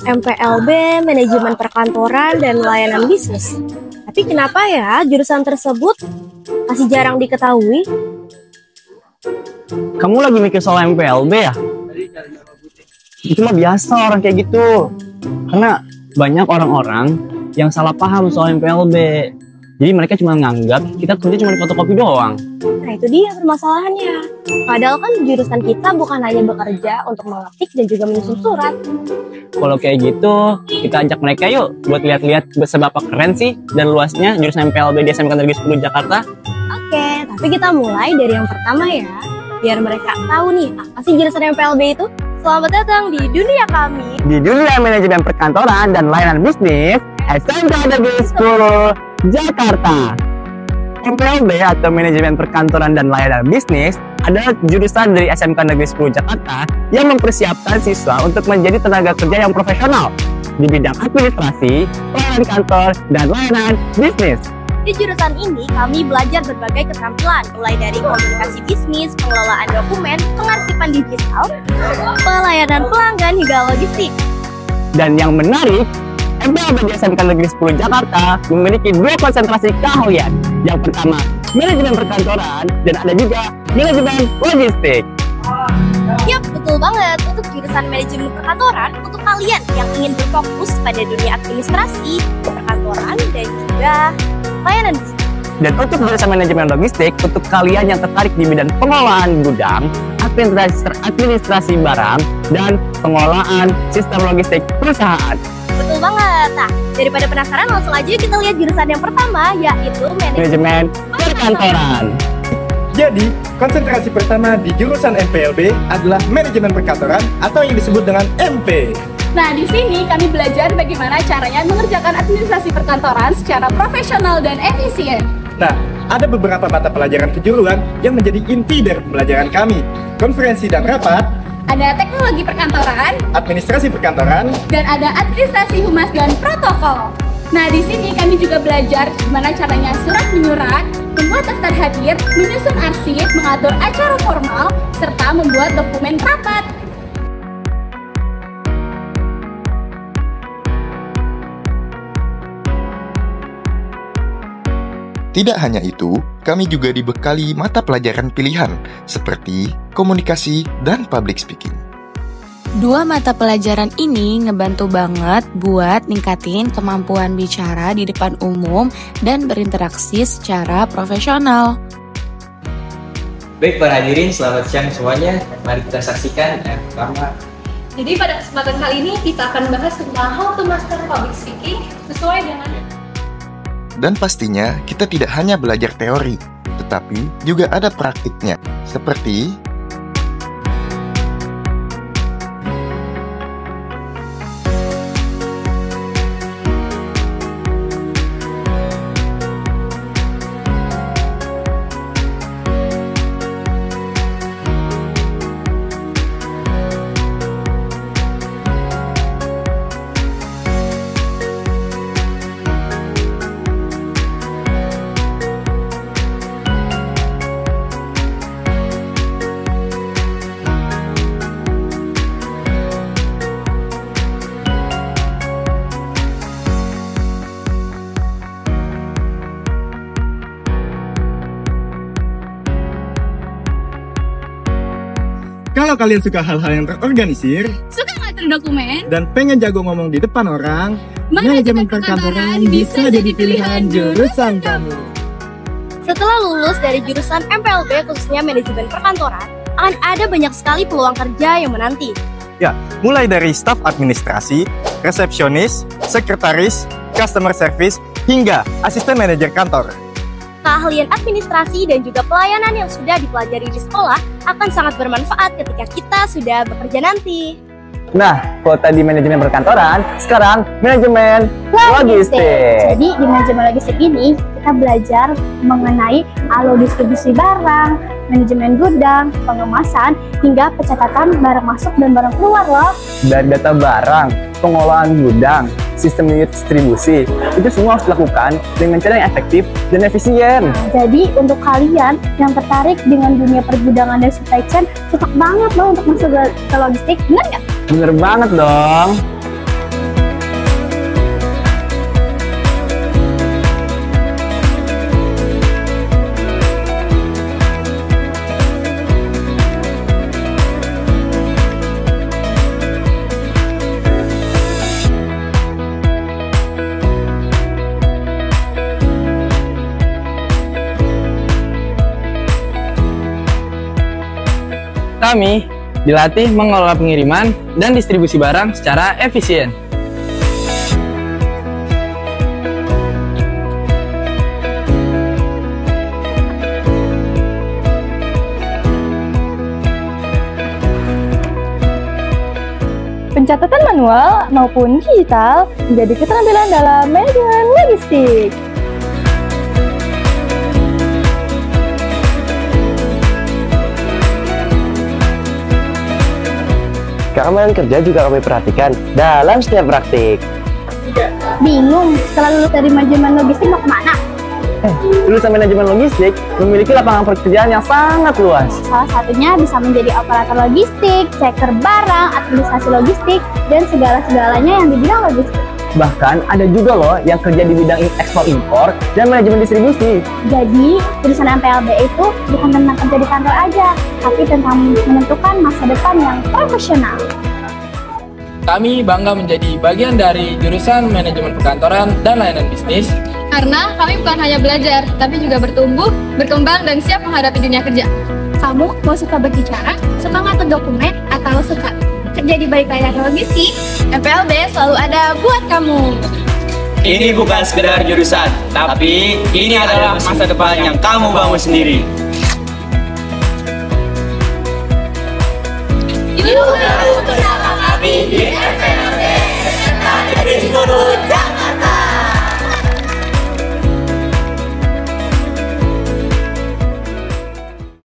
MPLB, Manajemen Perkantoran dan Layanan Bisnis. Tapi kenapa ya jurusan tersebut masih jarang diketahui? Kamu lagi mikir soal MPLB ya? Itu mah biasa orang kayak gitu. Karena banyak orang-orang yang salah paham soal MPLB. Jadi mereka cuma nganggap kita kerja cuma di fotokopi doang. Nah itu dia permasalahannya. Padahal kan jurusan kita bukan hanya bekerja untuk mengetik dan juga menyusun surat. Kalau kayak gitu, kita ajak mereka yuk buat lihat-lihat seberapa keren sih dan luasnya jurusan MPLB di SMK Negeri 10 Jakarta. Oke, tapi kita mulai dari yang pertama ya. Biar mereka tahu nih, apa sih jurusan MPLB itu? Selamat datang di dunia kami. Di dunia manajemen perkantoran dan layanan bisnis, SMK Negeri 10 Jakarta. MPLB atau Manajemen Perkantoran dan Layanan Bisnis adalah jurusan dari SMK Negeri 10 Jakarta yang mempersiapkan siswa untuk menjadi tenaga kerja yang profesional di bidang administrasi, pelayanan kantor, dan layanan bisnis. Di jurusan ini, kami belajar berbagai keterampilan, mulai dari komunikasi bisnis, pengelolaan dokumen, pengarsipan digital, pelayanan pelanggan, hingga logistik. Dan yang menarik, MPLB di SMK Negeri 10 Jakarta memiliki dua konsentrasi keahlian. Yang pertama, manajemen perkantoran, dan ada juga manajemen logistik. Yap, betul banget. Untuk jurusan manajemen perkantoran, untuk kalian yang ingin berfokus pada dunia administrasi, perkantoran, dan juga layanan bisnis. Dan untuk jurusan manajemen logistik, untuk kalian yang tertarik di bidang pengelolaan gudang, administrasi barang, dan pengelolaan sistem logistik perusahaan. Betul banget. Nah, daripada penasaran, langsung aja kita lihat jurusan yang pertama, yaitu manajemen perkantoran. Jadi, konsentrasi pertama di jurusan MPLB adalah manajemen perkantoran atau yang disebut dengan MP. Nah, di sini kami belajar bagaimana caranya mengerjakan administrasi perkantoran secara profesional dan efisien. Nah, ada beberapa mata pelajaran kejuruan yang menjadi inti dari pembelajaran kami. Konferensi dan rapat, ada teknologi perkantoran, administrasi perkantoran, dan ada administrasi humas dan protokol. Nah, di sini kami juga belajar gimana caranya surat menyurat, membuat daftar hadir, menyusun arsip, mengatur acara formal, serta membuat dokumen rapat. Tidak hanya itu, kami juga dibekali mata pelajaran pilihan seperti komunikasi dan public speaking. Dua mata pelajaran ini ngebantu banget buat ningkatin kemampuan bicara di depan umum dan berinteraksi secara profesional. Baik para hadirin, selamat siang semuanya. Mari kita saksikan yang pertama. Jadi pada kesempatan kali ini kita akan bahas tentang how to master public speaking sesuai dengan. Dan pastinya kita tidak hanya belajar teori, tetapi juga ada praktiknya, seperti kalau kalian suka hal-hal yang terorganisir, Suka ngatur dokumen, dan pengen jago ngomong di depan orang, manajemen perkantoran bisa jadi pilihan jurusan kamu. Setelah lulus dari jurusan MPLB, khususnya manajemen perkantoran, akan ada banyak sekali peluang kerja yang menanti. ya, mulai dari staf administrasi, resepsionis, sekretaris, customer service, hingga asisten manajer kantor. Keahlian administrasi dan juga pelayanan yang sudah dipelajari di sekolah akan sangat bermanfaat ketika kita sudah bekerja nanti. Nah, kalau tadi manajemen perkantoran, sekarang manajemen logistik. Jadi di manajemen logistik ini kita belajar mengenai alur distribusi barang, manajemen gudang, pengemasan, hingga pencatatan barang masuk dan barang keluar loh. Dan data barang, pengelolaan gudang, sistem unit distribusi, itu semua harus dilakukan dengan cara yang efektif dan efisien. Jadi untuk kalian yang tertarik dengan dunia pergudangan dan supply chain, cocok banget loh untuk masuk ke logistik, benar nggak? Bener banget dong. Kami dilatih mengelola pengiriman dan distribusi barang secara efisien. Pencatatan manual maupun digital menjadi keterampilan dalam manajemen logistik. Keamanan kerja juga kami perhatikan dalam setiap praktik. Bingung, setelah lulus dari manajemen logistik mau kemana? Lulusan manajemen logistik memiliki lapangan pekerjaan yang sangat luas. Salah satunya bisa menjadi operator logistik, checker barang, administrasi logistik, dan segala-segalanya yang di bidang logistik. Bahkan ada juga loh yang kerja di bidang ekspor-impor dan manajemen distribusi. Jadi, jurusan MPLB itu bukan tentang kerja di kantor aja, tapi tentang menentukan masa depan yang profesional. Kami bangga menjadi bagian dari jurusan manajemen perkantoran dan layanan bisnis. Karena kami bukan hanya belajar, tapi juga bertumbuh, berkembang, dan siap menghadapi dunia kerja. Kamu mau suka berbicara, suka ngatur dokumen, atau suka kerja di balik layar logistik? MPLB selalu ada buat kamu. Ini bukan sekedar jurusan, tapi ini adalah masa depan yang kamu bangun sendiri. Yuk bersama kami di